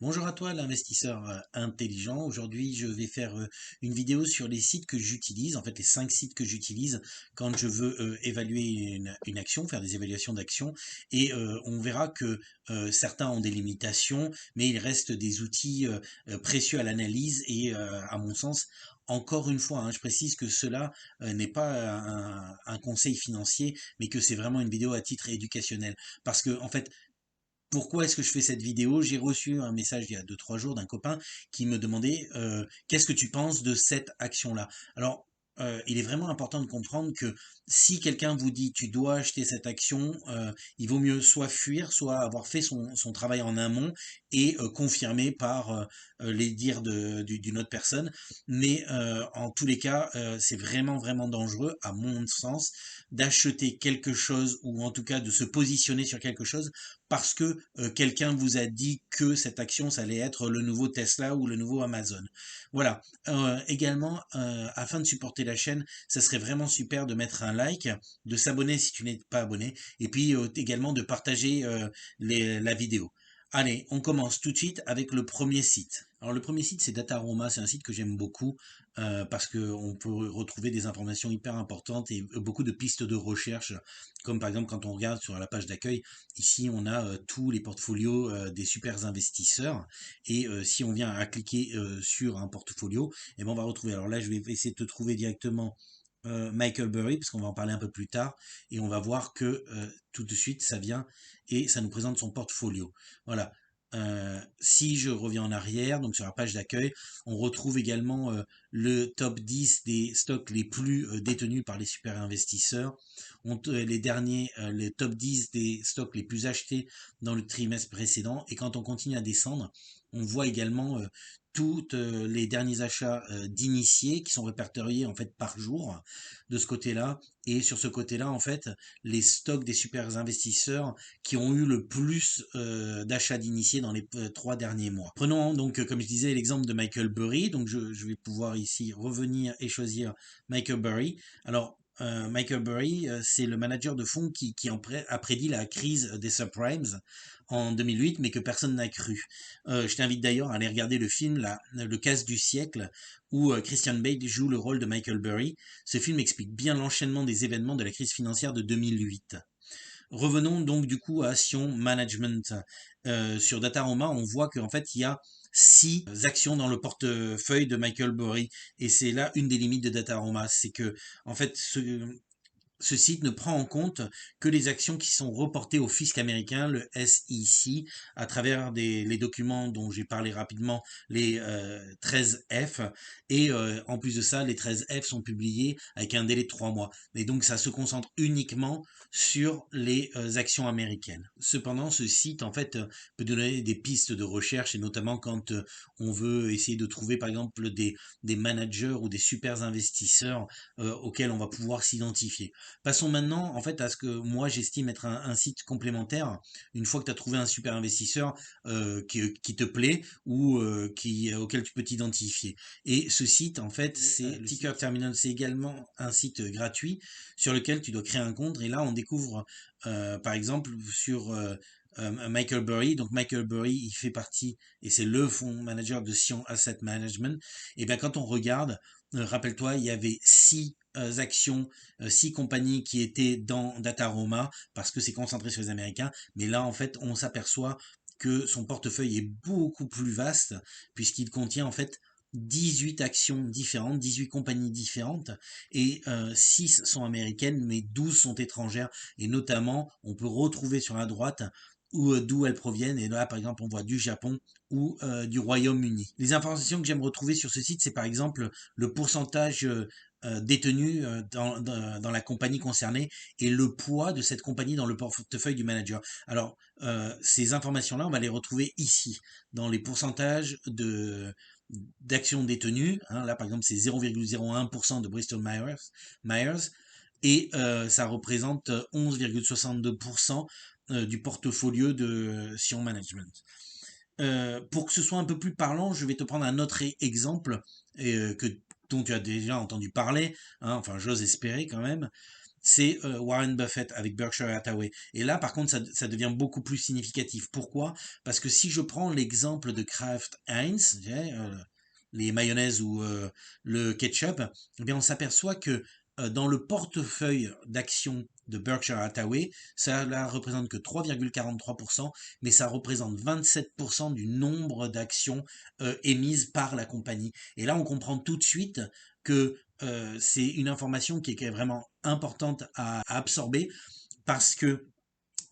Bonjour à toi l'investisseur intelligent. Aujourd'hui, je vais faire une vidéo sur les sites que j'utilise, en fait les 5 sites que j'utilise quand je veux évaluer une action, faire des évaluations d'actions. Et on verra que certains ont des limitations, mais il reste des outils précieux à l'analyse et à mon sens, encore une fois, hein, je précise que cela n'est pas un conseil financier, mais que c'est vraiment une vidéo à titre éducationnel. Parce que en fait, pourquoi est-ce que je fais cette vidéo? J'ai reçu un message il y a 2 3 jours d'un copain qui me demandait qu'est-ce que tu penses de cette action-là? Alors, il est vraiment important de comprendre que si quelqu'un vous dit tu dois acheter cette action, il vaut mieux soit fuir, soit avoir fait son travail en amont et confirmer par les dires d'une autre personne. Mais en tous les cas, c'est vraiment vraiment dangereux, à mon sens, d'acheter quelque chose ou en tout cas de se positionner sur quelque chose parce que quelqu'un vous a dit que cette action, ça allait être le nouveau Tesla ou le nouveau Amazon. Voilà. Également, afin de supporter la chaîne, ça serait vraiment super de mettre un like, de s'abonner si tu n'es pas abonné, et puis également de partager la vidéo. Allez, on commence tout de suite avec le premier site. Alors le premier site, c'est Dataroma, c'est un site que j'aime beaucoup parce qu'on peut retrouver des informations hyper importantes et beaucoup de pistes de recherche, comme par exemple quand on regarde sur la page d'accueil. Ici, on a tous les portfolios des super investisseurs. Et si on vient à cliquer sur un portfolio, et ben on va retrouver. Alors là, je vais essayer de te trouver directement Michael Burry, parce qu'on va en parler un peu plus tard. Et on va voir que tout de suite, ça vient et ça nous présente son portfolio. Voilà. Si je reviens en arrière, donc sur la page d'accueil, on retrouve également le top 10 des stocks les plus détenus par les super investisseurs. Les derniers, les top 10 des stocks les plus achetés dans le trimestre précédent. Et quand on continue à descendre, on voit également tous les derniers achats d'initiés qui sont répertoriés en fait par jour de ce côté-là. Et sur ce côté-là, en fait, les stocks des super investisseurs qui ont eu le plus d'achats d'initiés dans les 3 derniers mois. Prenons donc, comme je disais, l'exemple de Michael Burry. Donc je vais pouvoir ici revenir et choisir Michael Burry. Alors, Michael Burry, c'est le manager de fonds qui a prédit la crise des subprimes en 2008, mais que personne n'a cru. Je t'invite d'ailleurs à aller regarder le film Le casse du siècle, où Christian Bale joue le rôle de Michael Burry. Ce film explique bien l'enchaînement des événements de la crise financière de 2008. Revenons donc du coup à Sion Management. Sur Dataroma, on voit qu'en fait, il y a 6 actions dans le portefeuille de Michael Burry. Et c'est là une des limites de Dataroma. C'est que, en fait, ce site ne prend en compte que les actions qui sont reportées au fisc américain, le SEC, à travers les documents dont j'ai parlé rapidement, les 13F. Et en plus de ça, les 13F sont publiés avec un délai de 3 mois. Et donc ça se concentre uniquement sur les actions américaines. Cependant, ce site, en fait, peut donner des pistes de recherche, et notamment quand on veut essayer de trouver, par exemple, des managers ou des super investisseurs auxquels on va pouvoir s'identifier. Passons maintenant en fait à ce que moi j'estime être un site complémentaire. Une fois que tu as trouvé un super investisseur qui te plaît ou auquel tu peux t'identifier. Et ce site en fait c'est le Ticker Terminal, c'est également un site gratuit sur lequel tu dois créer un compte. Et là on découvre par exemple sur Michael Burry. Donc Michael Burry, il fait partie et c'est le fonds manager de Sion Asset Management. Et bien quand on regarde, rappelle-toi, il y avait 6 actions, 6 compagnies qui étaient dans Dataroma parce que c'est concentré sur les Américains. Mais là, en fait, on s'aperçoit que son portefeuille est beaucoup plus vaste puisqu'il contient en fait 18 actions différentes, 18 compagnies différentes, et 6 sont américaines, mais 12 sont étrangères, et notamment, on peut retrouver sur la droite d'où elles proviennent, et là, par exemple, on voit du Japon ou du Royaume-Uni. Les informations que j'aime retrouver sur ce site, c'est par exemple le pourcentage détenu dans la compagnie concernée et le poids de cette compagnie dans le portefeuille du manager. Alors, ces informations-là, on va les retrouver ici, dans les pourcentages d'actions détenues. Hein. Là, par exemple, c'est 0,01% de Bristol Myers et ça représente 11,62% du portfolio de Sion Management. Pour que ce soit un peu plus parlant, je vais te prendre un autre exemple dont tu as déjà entendu parler, hein, enfin j'ose espérer quand même. c'est Warren Buffett avec Berkshire Hathaway. Et là, par contre, ça devient beaucoup plus significatif. Pourquoi? Parce que si je prends l'exemple de Kraft Heinz, les mayonnaises ou le ketchup, eh bien, on s'aperçoit que dans le portefeuille d'actions de Berkshire Hathaway, ça ne représente que 3,43%, mais ça représente 27% du nombre d'actions émises par la compagnie. Et là, on comprend tout de suite que c'est une information qui est vraiment importante à absorber parce que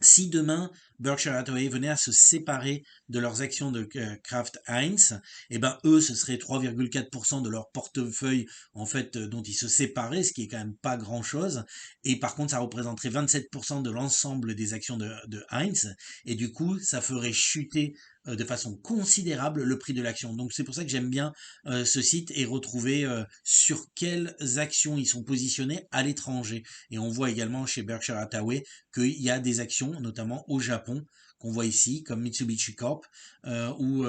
si demain Berkshire Hathaway venait à se séparer de leurs actions de Kraft Heinz, eh ben eux ce serait 3,4% de leur portefeuille en fait dont ils se séparaient, ce qui est quand même pas grand chose. Et par contre ça représenterait 27% de l'ensemble des actions de Heinz et du coup ça ferait chuter de façon considérable le prix de l'action. Donc c'est pour ça que j'aime bien ce site et retrouver sur quelles actions ils sont positionnés à l'étranger. Et on voit également chez Berkshire Hathaway qu'il y a des actions, notamment au Japon, qu'on voit ici, comme Mitsubishi Corp ou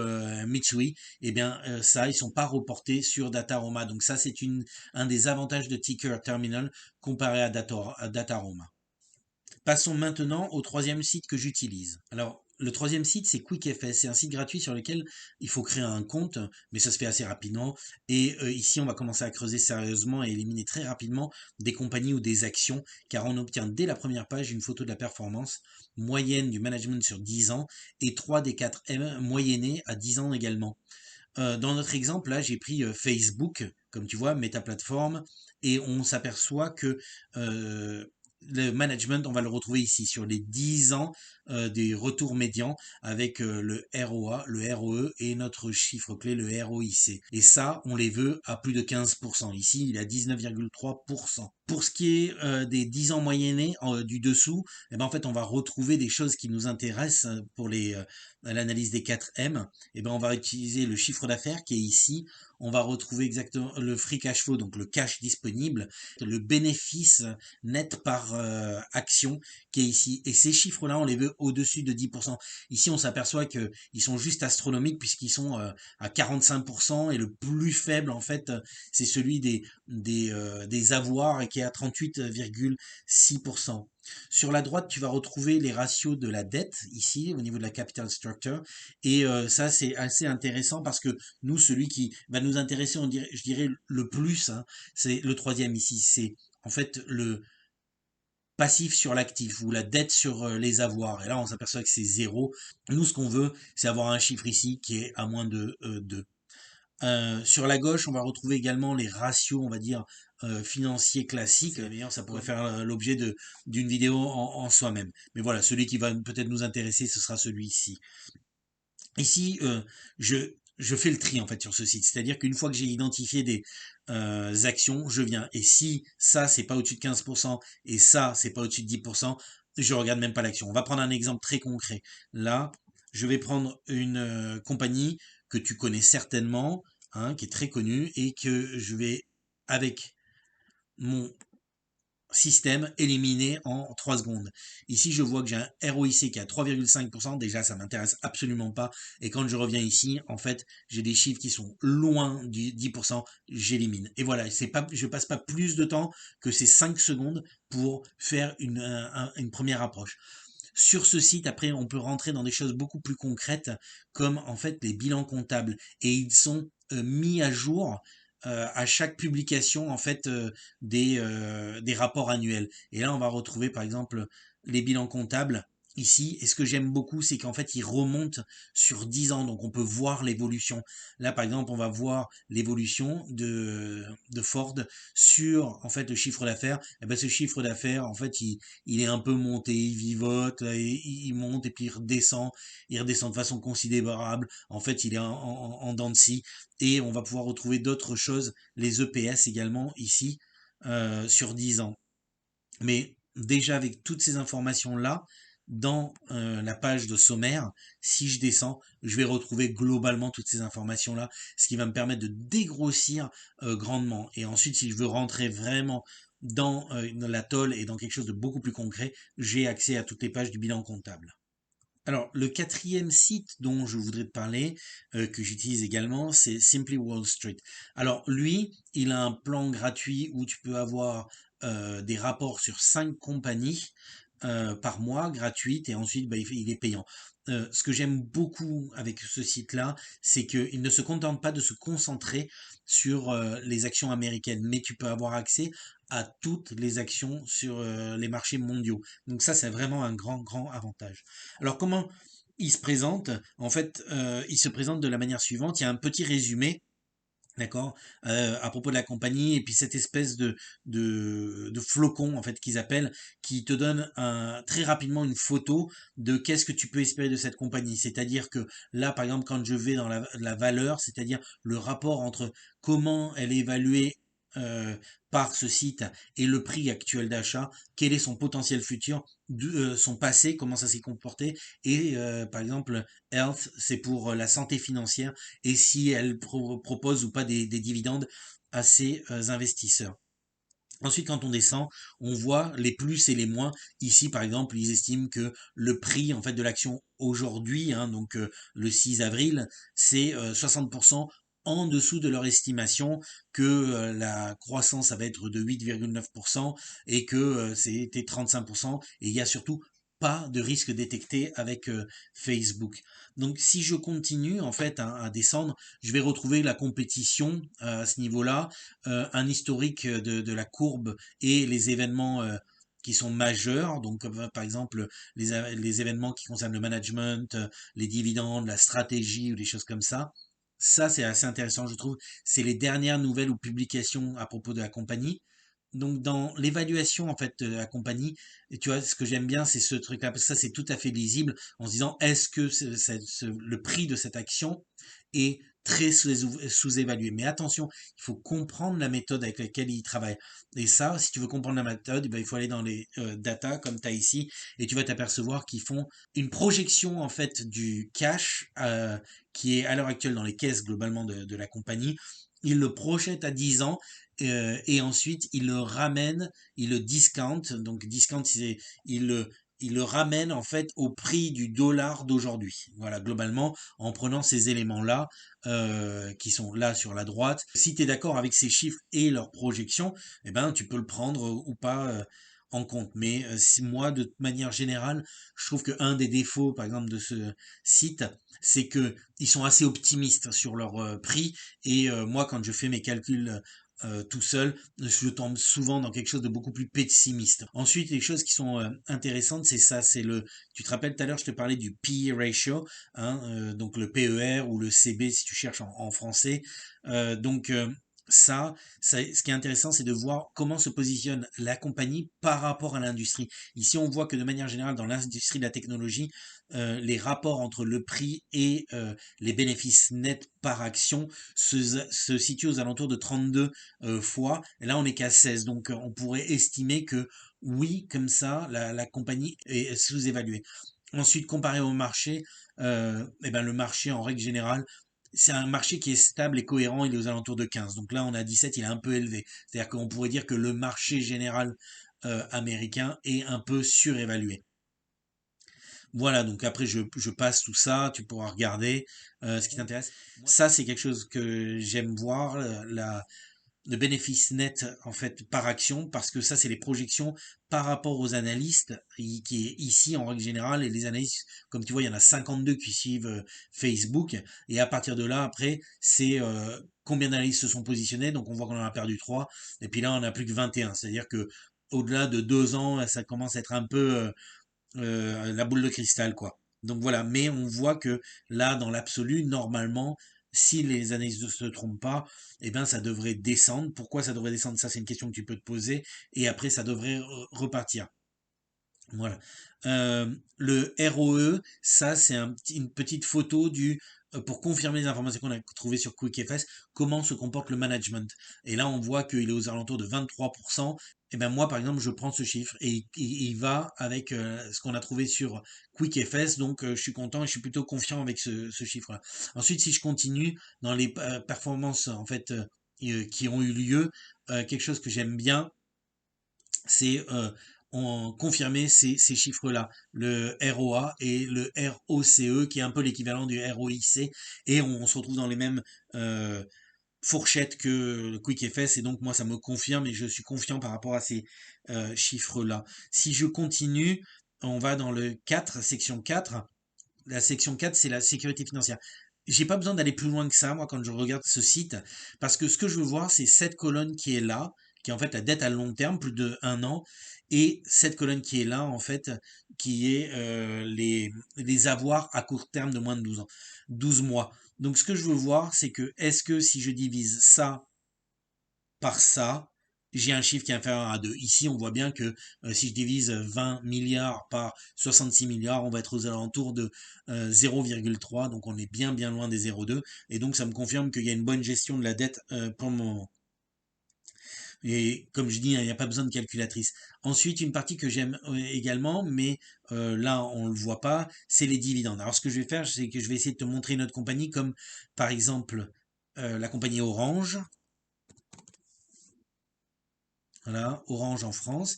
Mitsui, eh bien ça, ils sont pas reportés sur Dataroma. Donc ça, c'est un des avantages de Ticker Terminal comparé à Dataroma. Passons maintenant au troisième site que j'utilise. Alors, le troisième site, c'est QuickFS. C'est un site gratuit sur lequel il faut créer un compte, mais ça se fait assez rapidement. Et ici, on va commencer à creuser sérieusement et éliminer très rapidement des compagnies ou des actions, car on obtient dès la première page une photo de la performance moyenne du management sur 10 ans et 3 des 4 M moyennés à 10 ans également. Dans notre exemple, là, j'ai pris Facebook, comme tu vois, Meta Platform, et on s'aperçoit que euh, le management, on va le retrouver ici sur les 10 ans des retours médians avec le ROA, le ROE et notre chiffre clé, le ROIC. Et ça, on les veut à plus de 15%. Ici, il est à 19,3%. Pour ce qui est des 10 ans moyennés du dessous, eh ben, en fait, on va retrouver des choses qui nous intéressent pour l'analyse des 4 M. Eh ben, on va utiliser le chiffre d'affaires qui est ici. On va retrouver exactement le free cash flow, donc le cash disponible, le bénéfice net par action qui est ici. Et ces chiffres-là, on les veut au-dessus de 10%. Ici, on s'aperçoit qu'ils sont juste astronomiques puisqu'ils sont à 45% et le plus faible, en fait, c'est celui des avoirs et qui est à 38,6%. Sur la droite, tu vas retrouver les ratios de la dette ici au niveau de la capital structure et ça c'est assez intéressant parce que nous celui qui va nous intéresser je dirais le plus hein, c'est le troisième ici, c'est en fait le passif sur l'actif ou la dette sur les avoirs et là on s'aperçoit que c'est zéro. Nous ce qu'on veut c'est avoir un chiffre ici qui est à moins de 2. Sur la gauche, on va retrouver également les ratios, on va dire, financiers classiques. D'ailleurs, ça pourrait faire l'objet d'une vidéo en soi-même. Mais voilà, celui qui va peut-être nous intéresser, ce sera celui-ci. Ici, je fais le tri en fait sur ce site. C'est-à-dire qu'une fois que j'ai identifié des actions, je viens. Et si ça, c'est pas au-dessus de 15% et ça, c'est pas au-dessus de 10%, je regarde même pas l'action. On va prendre un exemple très concret. Là, je vais prendre une compagnie que tu connais certainement, hein, qui est très connue et que je vais, avec mon système éliminé en 3 secondes. Ici, je vois que j'ai un ROIC qui est à 3,5%. Déjà, ça m'intéresse absolument pas. Et quand je reviens ici, en fait, j'ai des chiffres qui sont loin du 10%. J'élimine. Et voilà, c'est pas, je passe pas plus de temps que ces 5 secondes pour faire une première approche. Sur ce site, après, on peut rentrer dans des choses beaucoup plus concrètes, comme en fait les bilans comptables. Et ils sont mis à jour à chaque publication en fait des rapports annuels. Et là, on va retrouver par exemple les bilans comptables ici. Et ce que j'aime beaucoup, c'est qu'en fait, ils remontent sur 10 ans, donc on peut voir l'évolution. Là, par exemple, on va voir l'évolution de Ford sur en fait le chiffre d'affaires. Et ben, ce chiffre d'affaires, en fait, il est un peu monté, il vivote, là, et il monte et puis il redescend de façon considérable. En fait, il est en dents de scie et on va pouvoir retrouver d'autres choses, les EPS également ici sur 10 ans. Mais déjà avec toutes ces informations-là, dans la page de sommaire, si je descends, je vais retrouver globalement toutes ces informations-là, ce qui va me permettre de dégrossir grandement. Et ensuite, si je veux rentrer vraiment dans la tôle et dans quelque chose de beaucoup plus concret, j'ai accès à toutes les pages du bilan comptable. Alors, le quatrième site dont je voudrais te parler, que j'utilise également, c'est Simply Wall Street. Alors, lui, il a un plan gratuit où tu peux avoir des rapports sur 5 compagnies par mois, gratuite, et ensuite bah, il est payant. Ce que j'aime beaucoup avec ce site-là, c'est qu'il ne se contente pas de se concentrer sur les actions américaines, mais tu peux avoir accès à toutes les actions sur les marchés mondiaux. Donc ça, c'est vraiment un grand, grand avantage. Alors comment il se présente? En fait, il se présente de la manière suivante. Il y a un petit résumé. D'accord, à propos de la compagnie et puis cette espèce de flocon en fait qu'ils appellent, qui te donne très rapidement une photo de qu'est-ce que tu peux espérer de cette compagnie. C'est-à-dire que là, par exemple, quand je vais dans la valeur, c'est-à-dire le rapport entre comment elle est évaluée par ce site et le prix actuel d'achat, quel est son potentiel futur, son passé, comment ça s'est comporté, et par exemple, health, c'est pour la santé financière et si elle propose ou pas des dividendes à ses investisseurs. Ensuite, quand on descend, on voit les plus et les moins. Ici, par exemple, ils estiment que le prix en fait de l'action aujourd'hui, hein, donc le 6 avril, c'est 60% en dessous de leur estimation, que la croissance ça va être de 8,9% et que c'était 35%. Et il y a surtout pas de risque détecté avec Facebook. Donc si je continue en fait à descendre, je vais retrouver la compétition à ce niveau-là, un historique de la courbe et les événements qui sont majeurs, donc par exemple les événements qui concernent le management, les dividendes, la stratégie ou des choses comme ça. Ça, c'est assez intéressant, je trouve. C'est les dernières nouvelles ou publications à propos de la compagnie. Donc dans l'évaluation en fait de la compagnie, et tu vois, ce que j'aime bien, c'est ce truc-là, parce que ça c'est tout à fait lisible, en se disant est-ce que le prix de cette action est très sous-évalué. Mais attention, il faut comprendre la méthode avec laquelle il travaille. Et ça, si tu veux comprendre la méthode, eh ben, il faut aller dans les data comme tu as ici, et tu vas t'apercevoir qu'ils font une projection en fait du cash qui est à l'heure actuelle dans les caisses globalement de la compagnie. Ils le projettent à 10 ans et ensuite il le ramène, il le discount. Donc discount, c'est il le ramène en fait au prix du dollar d'aujourd'hui. Voilà, globalement, en prenant ces éléments-là qui sont là sur la droite. Si tu es d'accord avec ces chiffres et leurs projections, eh ben tu peux le prendre ou pas en compte. Mais moi, de manière générale, je trouve qu'un des défauts, par exemple, de ce site, c'est que ils sont assez optimistes sur leur prix. Et moi, quand je fais mes calculs tout seul, je tombe souvent dans quelque chose de beaucoup plus pessimiste. Ensuite, les choses qui sont intéressantes, c'est ça, tu te rappelles tout à l'heure, je te parlais du PE ratio, hein, donc le PER ou le CB si tu cherches en français. Donc ce qui est intéressant, c'est de voir comment se positionne la compagnie par rapport à l'industrie. Ici, on voit que de manière générale, dans l'industrie de la technologie, les rapports entre le prix et les bénéfices nets par action se situent aux alentours de 32 fois. Et là, on n'est qu'à 16. Donc, on pourrait estimer que oui, comme ça, la compagnie est sous-évaluée. Ensuite, comparé au marché, eh ben, le marché, en règle générale, c'est un marché qui est stable et cohérent, il est aux alentours de 15. Donc là, on a 17, il est un peu élevé. C'est-à-dire qu'on pourrait dire que le marché général américain est un peu surévalué. Voilà, donc après je passe tout ça, tu pourras regarder ce qui t'intéresse. Ça, c'est quelque chose que j'aime voir, le bénéfice net en fait par action, parce que ça, c'est les projections par rapport aux analystes, qui est ici en règle générale, et les analystes, comme tu vois, il y en a 52 qui suivent Facebook, et à partir de là, après, c'est combien d'analystes se sont positionnés, donc on voit qu'on en a perdu 3, et puis là, on a plus que 21, c'est-à-dire que au-delà de 2 ans, ça commence à être un peu la boule de cristal, quoi. Donc voilà, mais on voit que là, dans l'absolu, normalement, si les analyses ne se trompent pas, eh ben ça devrait descendre. Pourquoi ça devrait descendre? Ça, c'est une question que tu peux te poser. Et après, ça devrait repartir. Voilà. Le ROE, ça c'est une petite photo pour confirmer les informations qu'on a trouvées sur QuickFS, comment se comporte le management. Et là, on voit qu'il est aux alentours de 23%. Et ben moi, par exemple, je prends ce chiffre et il va avec ce qu'on a trouvé sur QuickFS. Donc, je suis content et je suis plutôt confiant avec ce chiffre-là. Ensuite, si je continue dans les performances en fait qui ont eu lieu, quelque chose que j'aime bien, c'est confirmer ces chiffres-là, le ROA et le ROCE, qui est un peu l'équivalent du ROIC, et on se retrouve dans les mêmes fourchette que le Quick FS, et donc moi ça me confirme et je suis confiant par rapport à ces chiffres-là. Si je continue, on va dans le 4, section 4. La section 4, c'est la sécurité financière. J'ai pas besoin d'aller plus loin que ça, moi, quand je regarde ce site, parce que ce que je veux voir, c'est cette colonne qui est là, qui est en fait la dette à long terme, plus de 1 an, et cette colonne qui est là, en fait, qui est les avoirs à court terme de moins de 12 ans, 12 mois. Donc, ce que je veux voir, c'est que, est-ce que si je divise ça par ça, j'ai un chiffre qui est inférieur à 2. Ici, on voit bien que si je divise 20 milliards par 66 milliards, on va être aux alentours de 0,3, donc on est bien bien loin des 0,2, et donc ça me confirme qu'il y a une bonne gestion de la dette pour le moment. Et comme je dis, hein, il n'y a pas besoin de calculatrice. Ensuite, une partie que j'aime également, mais là on le voit pas, c'est les dividendes. Alors ce que je vais faire, c'est que je vais essayer de te montrer une autre compagnie, comme par exemple la compagnie Orange. Voilà, Orange en France.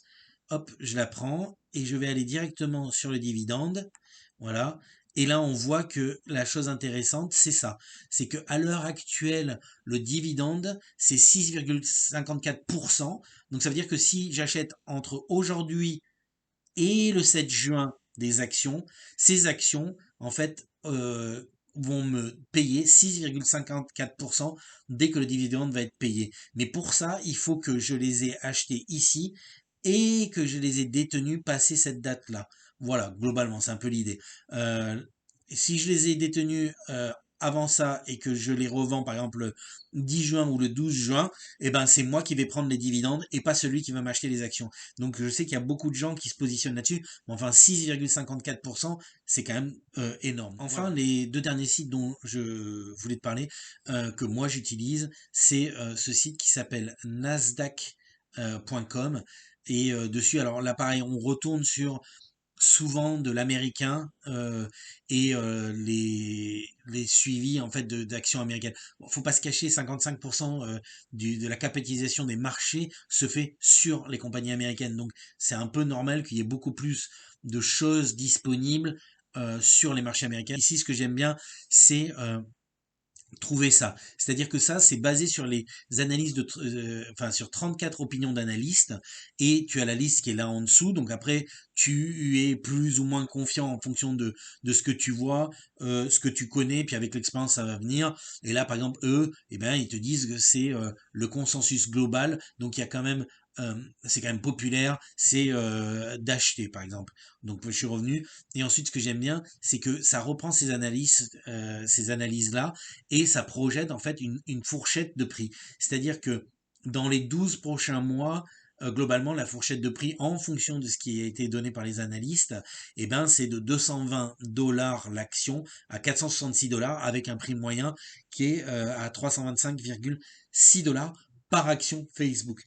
Hop, je la prends et je vais aller directement sur le dividende. Voilà. Et là, on voit que la chose intéressante, c'est ça. C'est que à l'heure actuelle, le dividende, c'est 6,54%. Donc ça veut dire que si j'achète entre aujourd'hui et le 7 juin des actions, ces actions, en fait, vont me payer 6,54% dès que le dividende va être payé. Mais pour ça, il faut que je les ai achetés ici et que je les ai détenus passé cette date-là. Voilà, globalement, c'est un peu l'idée. Euh, Si je les ai détenus avant ça et que je les revends par exemple le 10 juin ou le 12 juin, eh ben c'est moi qui vais prendre les dividendes et pas celui qui va m'acheter les actions. Donc je sais qu'il y a beaucoup de gens qui se positionnent là-dessus, mais enfin 6,54%, c'est quand même énorme. Enfin, voilà. Les deux derniers sites dont je voulais te parler, que moi j'utilise, c'est ce site qui s'appelle nasdaq.com. Et dessus, alors là pareil, on retourne sur souvent de l'américain et les suivis en fait d'actions américaines. Bon, faut pas se cacher, 55% de la capitalisation des marchés se fait sur les compagnies américaines. Donc c'est un peu normal qu'il y ait beaucoup plus de choses disponibles sur les marchés américains. Ici, ce que j'aime bien, c'est trouver ça. C'est-à-dire que ça, c'est basé sur les analyses enfin sur 34 opinions d'analystes, et tu as la liste qui est là en dessous. Donc après, tu es plus ou moins confiant en fonction de ce que tu vois, ce que tu connais, puis avec l'expérience, ça va venir. Et là, par exemple, eux, eh ben, ils te disent que c'est le consensus global. Donc il y a quand même c'est quand même populaire, c'est d'acheter par exemple. Donc je suis revenu, et ensuite ce que j'aime bien, c'est que ça reprend ces analyses là, et ça projette en fait une fourchette de prix. C'est-à-dire que dans les 12 prochains mois, globalement, la fourchette de prix en fonction de ce qui a été donné par les analystes, eh ben, c'est de 220 dollars l'action à 466 dollars, avec un prix moyen qui est à 325,6 dollars par action Facebook.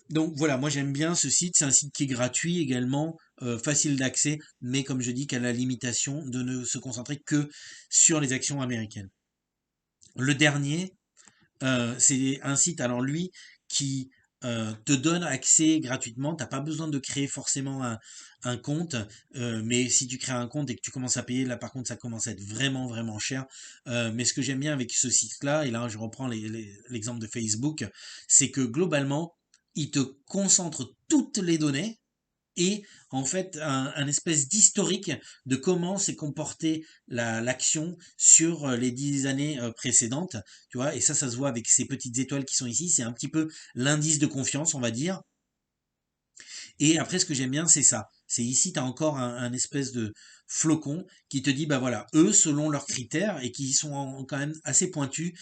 Donc voilà, moi j'aime bien ce site, c'est un site qui est gratuit également, facile d'accès, mais comme je dis, qu'à la limitation de ne se concentrer que sur les actions américaines. Le dernier, c'est un site, alors lui, qui te donne accès gratuitement. T'as pas besoin de créer forcément un compte, mais si tu crées un compte et que tu commences à payer, là par contre ça commence à être vraiment vraiment cher. Mais ce que j'aime bien avec ce site-là, et là je reprends l'exemple de Facebook, c'est que globalement, il te concentre toutes les données, et en fait un espèce d'historique de comment s'est comportée l'action sur les 10 années précédentes, tu vois, et ça se voit avec ces petites étoiles qui sont ici, c'est un petit peu l'indice de confiance, on va dire. Et après, ce que j'aime bien, c'est ça. C'est ici, tu as encore un espèce de flocon qui te dit, bah voilà, eux, selon leurs critères, et qui sont quand même assez pointus,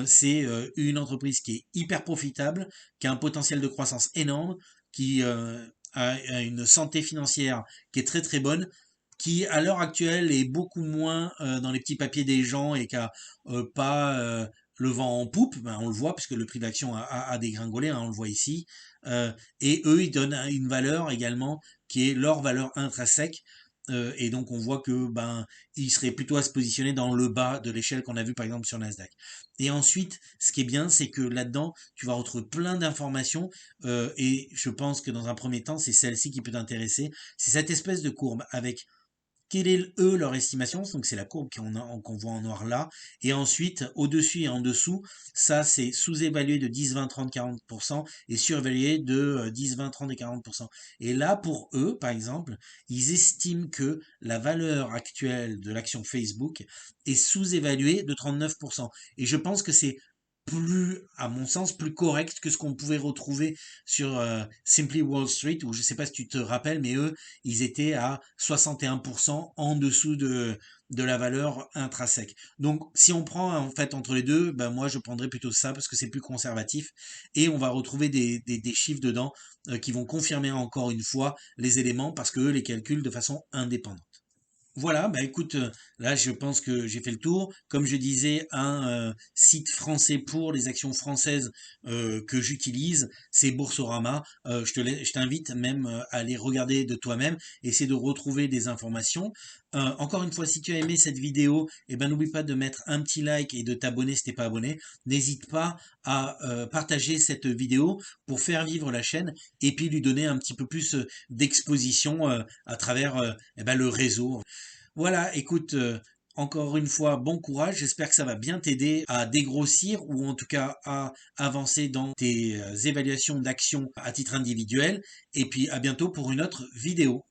c'est une entreprise qui est hyper profitable, qui a un potentiel de croissance énorme, qui a une santé financière qui est très très bonne, qui à l'heure actuelle est beaucoup moins dans les petits papiers des gens, et qui a pas le vent en poupe. Ben, on le voit puisque le prix d'action a dégringolé, hein, on le voit ici. Et eux, ils donnent une valeur également qui est leur valeur intrinsèque. Et donc on voit que ben ils seraient plutôt à se positionner dans le bas de l'échelle qu'on a vu par exemple sur Nasdaq. Et ensuite, ce qui est bien, c'est que là-dedans, tu vas retrouver plein d'informations, et je pense que dans un premier temps, c'est celle-ci qui peut t'intéresser. C'est cette espèce de courbe avec quelle est, eux, leur estimation, donc c'est la courbe qu'on voit en noir là, et ensuite, au-dessus et en dessous, ça c'est sous-évalué de 10, 20, 30, 40% et surévalué de 10, 20, 30 et 40%. Et là, pour eux, par exemple, ils estiment que la valeur actuelle de l'action Facebook est sous-évaluée de 39%. Et je pense que c'est plus, à mon sens, plus correct que ce qu'on pouvait retrouver sur Simply Wall Street, où je ne sais pas si tu te rappelles, mais eux, ils étaient à 61% en dessous de la valeur intrinsèque. Donc, si on prend en fait entre les deux, ben moi je prendrais plutôt ça parce que c'est plus conservatif et on va retrouver des chiffres dedans qui vont confirmer encore une fois les éléments parce que eux les calculent de façon indépendante. Voilà, bah écoute, là je pense que j'ai fait le tour. Comme je disais, un site français pour les actions françaises que j'utilise, c'est Boursorama. Je t'invite même à aller regarder de toi-même, essayer de retrouver des informations. Encore une fois, si tu as aimé cette vidéo, eh ben n'oublie pas de mettre un petit like et de t'abonner si t'es pas abonné. N'hésite pas à partager cette vidéo pour faire vivre la chaîne et puis lui donner un petit peu plus d'exposition à travers eh ben, le réseau. Voilà, écoute, encore une fois, bon courage. J'espère que ça va bien t'aider à dégrossir ou en tout cas à avancer dans tes évaluations d'actions à titre individuel. Et puis à bientôt pour une autre vidéo.